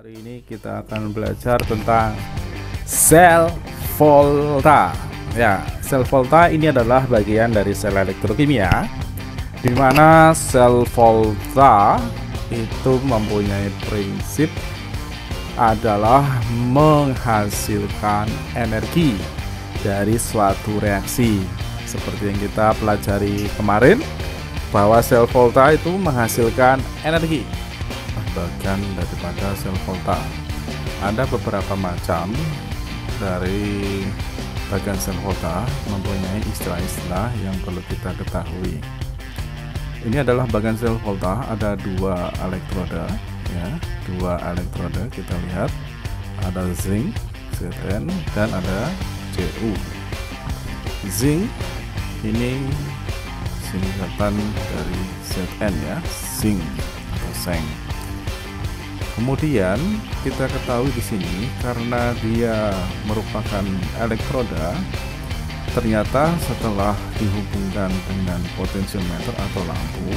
Hari ini kita akan belajar tentang sel volta. Ya, sel volta ini adalah bagian dari sel elektrokimia, di mana sel volta itu mempunyai prinsip adalah menghasilkan energi dari suatu reaksi. Seperti yang kita pelajari kemarin, bahwa sel volta itu menghasilkan energi. Bagian daripada sel volta ada beberapa macam dari bagian sel volta, mempunyai istilah-istilah yang perlu kita ketahui. Ini adalah bagian sel volta, ada dua elektroda, ya, dua elektroda. Kita lihat ada zinc Zn dan ada Cu. Zinc ini singkatan dari Zn, ya, zinc atau seng. Kemudian kita ketahui di sini karena dia merupakan elektroda, ternyata setelah dihubungkan dengan potensiometer atau lampu,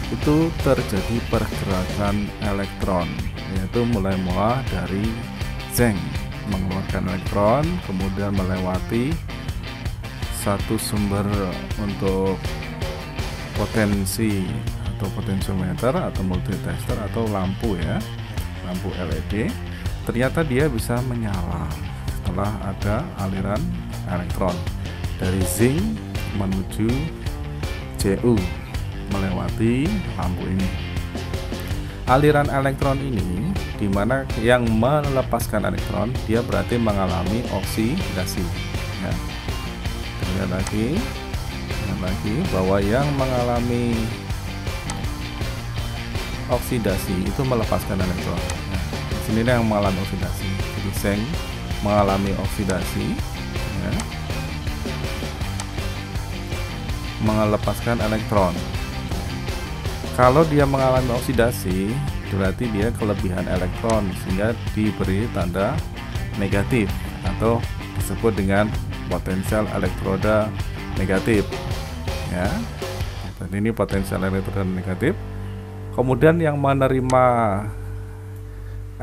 itu terjadi pergerakan elektron, yaitu mulai dari zinc mengeluarkan elektron, kemudian melewati satu sumber untuk potensi atau potensiometer atau multitester atau lampu, ya, lampu LED. Ternyata dia bisa menyala setelah ada aliran elektron dari zinc menuju Cu melewati lampu ini. Aliran elektron ini dimana yang melepaskan elektron, dia berarti mengalami oksidasi, ya. Lihat lagi bahwa yang mengalami oksidasi itu melepaskan elektron. Nah, di sini yang mengalami oksidasi. Jadi zinc mengalami oksidasi, ya, melepaskan elektron. Kalau dia mengalami oksidasi, berarti dia kelebihan elektron, sehingga diberi tanda negatif atau disebut dengan potensial elektroda negatif, ya. Dan ini potensial elektroda negatif. Kemudian yang menerima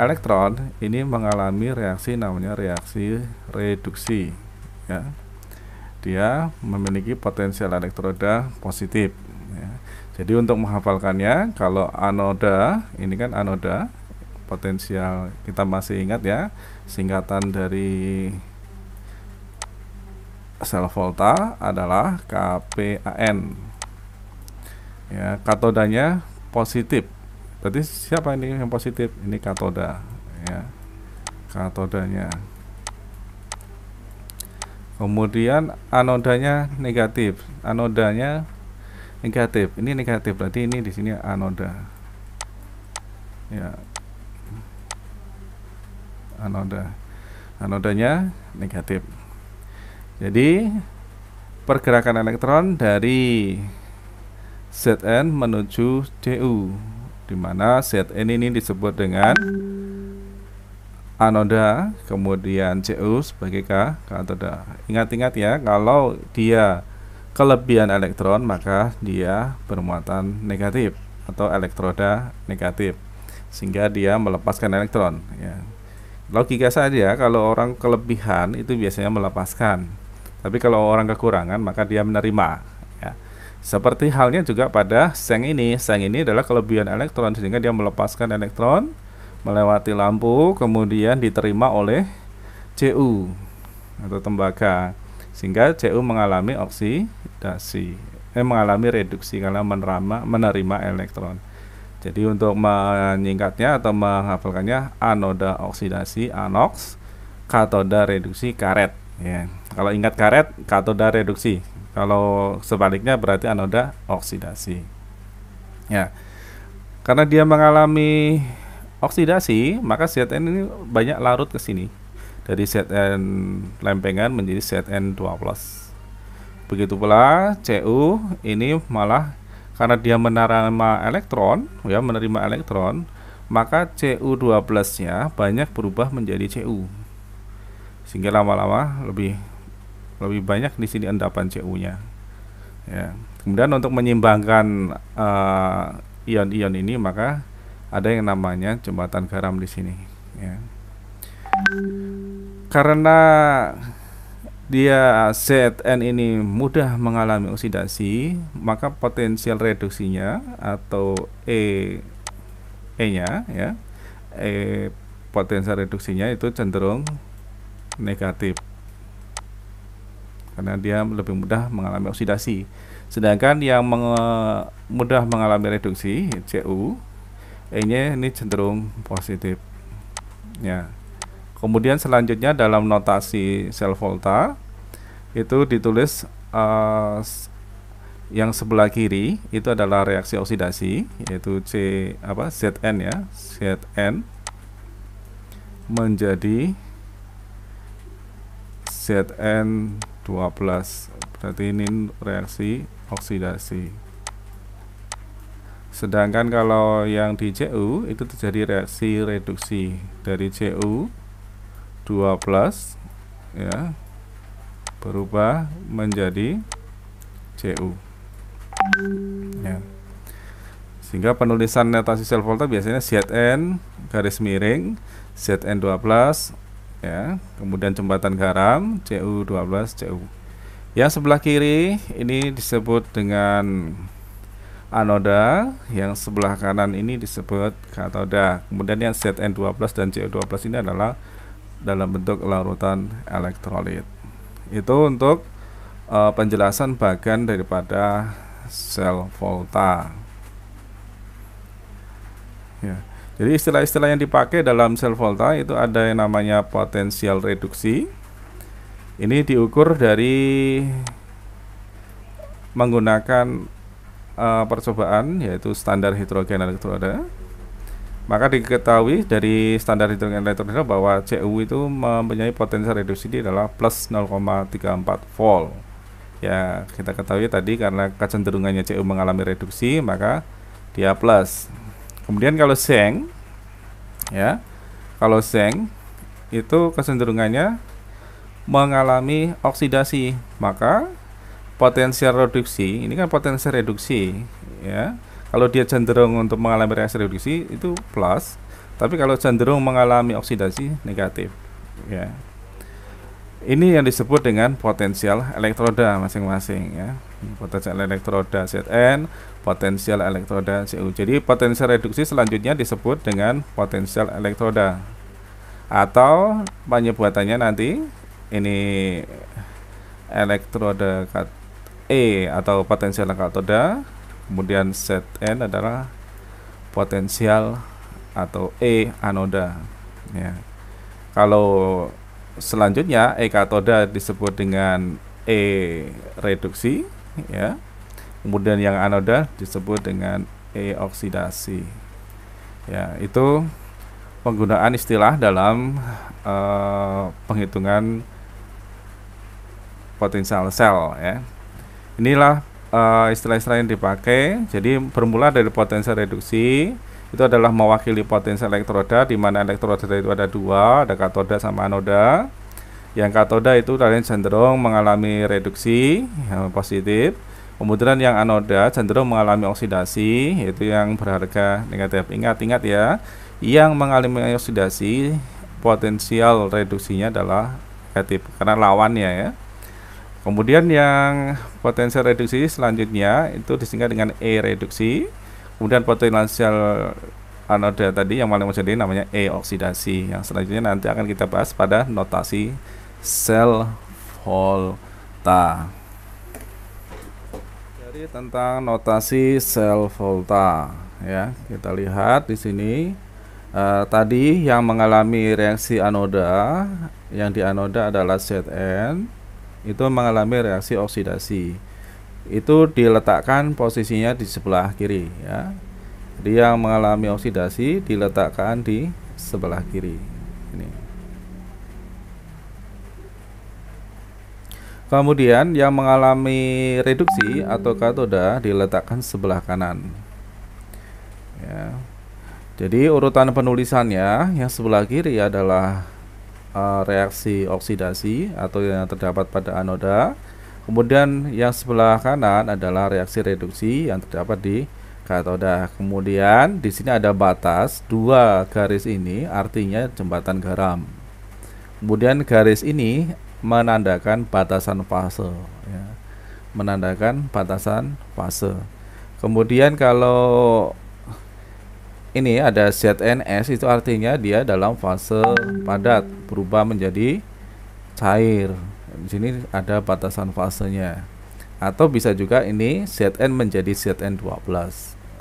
elektron ini mengalami reaksi namanya reaksi reduksi, ya. Dia memiliki potensial elektroda positif, ya. Jadi untuk menghafalkannya, kalau anoda, ini kan anoda, potensial kita masih ingat, ya, singkatan dari sel volta adalah KPAN, ya. Katodanya positif. Berarti siapa ini yang positif? Ini katoda, ya, katodanya. Kemudian anodanya negatif, anodanya negatif. Ini negatif, berarti ini di sini anoda, ya, anodanya negatif. Jadi pergerakan elektron dari Zn menuju Cu, di mana Zn ini disebut dengan anoda, kemudian Cu sebagai katoda. Ingat-ingat, ya, kalau dia kelebihan elektron maka dia bermuatan negatif atau elektroda negatif, sehingga dia melepaskan elektron, ya. Logika saja, kalau orang kelebihan itu biasanya melepaskan, tapi kalau orang kekurangan maka dia menerima, ya. Seperti halnya juga pada seng ini. Seng ini adalah kelebihan elektron, sehingga dia melepaskan elektron melewati lampu, kemudian diterima oleh Cu atau tembaga, sehingga Cu mengalami oksidasi, mengalami reduksi karena menerima elektron. Jadi untuk menyingkatnya atau menghafalkannya, anoda oksidasi anoks, katoda reduksi karet, ya. Kalau ingat karet, katoda reduksi. Kalau sebaliknya berarti anoda oksidasi, ya. Karena dia mengalami oksidasi, maka Zn ini banyak larut ke sini, dari Zn lempengan menjadi Zn2+. Begitu pula Cu ini malah karena dia menerima elektron, ya, menerima elektron, maka Cu12-nya banyak berubah menjadi Cu, sehingga lama-lama lebih banyak di sini endapan Cu-nya, ya. Kemudian untuk menyimbangkan ion-ion ini, maka ada yang namanya jembatan garam di sini, ya. Karena dia Zn ini mudah mengalami oksidasi, maka potensial reduksinya atau E-nya ya, potensial reduksinya itu cenderung negatif karena dia lebih mudah mengalami oksidasi. Sedangkan yang mudah mengalami reduksi Cu, E-nya ini cenderung positif ya. Kemudian selanjutnya dalam notasi sel volta itu ditulis yang sebelah kiri itu adalah reaksi oksidasi, yaitu Zn ya, Zn menjadi Zn12, berarti ini reaksi oksidasi. Sedangkan kalau yang di Cu itu terjadi reaksi reduksi dari Cu2+ ya berubah menjadi Cu ya. Sehingga penulisan notasi sel volta biasanya Zn garis miring Zn12 ya, kemudian jembatan garam Cu12 Cu. Yang sebelah kiri ini disebut dengan anoda, yang sebelah kanan ini disebut katoda. Kemudian yang Zn12 dan Cu12 ini adalah dalam bentuk larutan elektrolit. Itu untuk penjelasan bagian daripada sel volta ya. Jadi istilah-istilah yang dipakai dalam sel volta itu ada yang namanya potensial reduksi. Ini diukur dari menggunakan percobaan, yaitu standar hidrogen elektroda. Maka diketahui dari standar hidrogen elektroda bahwa Cu itu mempunyai potensial reduksi di adalah plus 0,34 volt. Ya, kita ketahui tadi karena kecenderungannya Cu mengalami reduksi, maka dia plus. Kemudian kalau Zeng ya, kalau Zeng itu kecenderungannya mengalami oksidasi, maka potensial reduksi, ini kan potensial reduksi ya. Kalau dia cenderung untuk mengalami reaksi reduksi itu plus, tapi kalau cenderung mengalami oksidasi negatif ya. Ini yang disebut dengan potensial elektroda masing-masing ya. Potensial elektroda Zn, potensial elektroda Cu. Jadi potensial reduksi selanjutnya disebut dengan potensial elektroda. Atau penyebutannya nanti ini elektroda E atau potensial katoda, kemudian Zn adalah potensial atau E anoda ya. Kalau selanjutnya E katoda disebut dengan E reduksi ya. Kemudian yang anoda disebut dengan E oksidasi ya. Itu penggunaan istilah dalam penghitungan potensial sel ya. Inilah istilah-istilah yang dipakai. Jadi bermula dari potensial reduksi, itu adalah mewakili potensial elektroda, di mana elektroda itu ada dua, ada katoda sama anoda. Yang katoda itu kalian cenderung mengalami reduksi yang positif. Kemudian yang anoda cenderung mengalami oksidasi, yaitu yang berharga negatif. Ingat-ingat ya, yang mengalami oksidasi potensial reduksinya adalah negatif karena lawannya ya. Kemudian yang potensial reduksi selanjutnya itu disingkat dengan E reduksi. Kemudian potensial anoda tadi yang paling menjadi namanya E oksidasi. Yang selanjutnya nanti akan kita bahas pada notasi sel volta. Jadi tentang notasi sel volta ya, kita lihat di sini tadi yang mengalami reaksi anoda, yang di anoda adalah Zn, itu mengalami reaksi oksidasi. Itu diletakkan posisinya di sebelah kiri ya. Jadi yang mengalami oksidasi diletakkan di sebelah kiri. Ini. Kemudian yang mengalami reduksi atau katoda diletakkan sebelah kanan. Ya. Jadi urutan penulisannya yang sebelah kiri adalah reaksi oksidasi atau yang terdapat pada anoda. Kemudian yang sebelah kanan adalah reaksi reduksi yang terdapat di katoda. Kemudian di sini ada batas, dua garis ini artinya jembatan garam. Kemudian garis ini menandakan batasan fase, ya. Menandakan batasan fase. Kemudian kalau ini ada ZNS, itu artinya dia dalam fase padat, berubah menjadi cair. Di sini ada batasan fasenya. Atau bisa juga ini ZN menjadi ZN12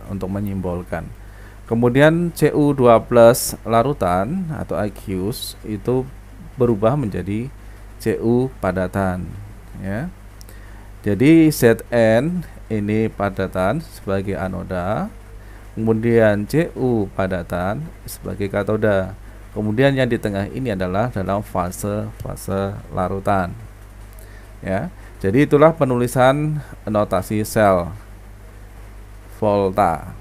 untuk menyimbolkan. Kemudian Cu2+ larutan atau aqueous itu berubah menjadi Cu padatan, ya. Jadi Zn ini padatan sebagai anoda, kemudian Cu padatan sebagai katoda. Kemudian yang di tengah ini adalah dalam fase larutan, ya. Jadi itulah penulisan notasi sel volta.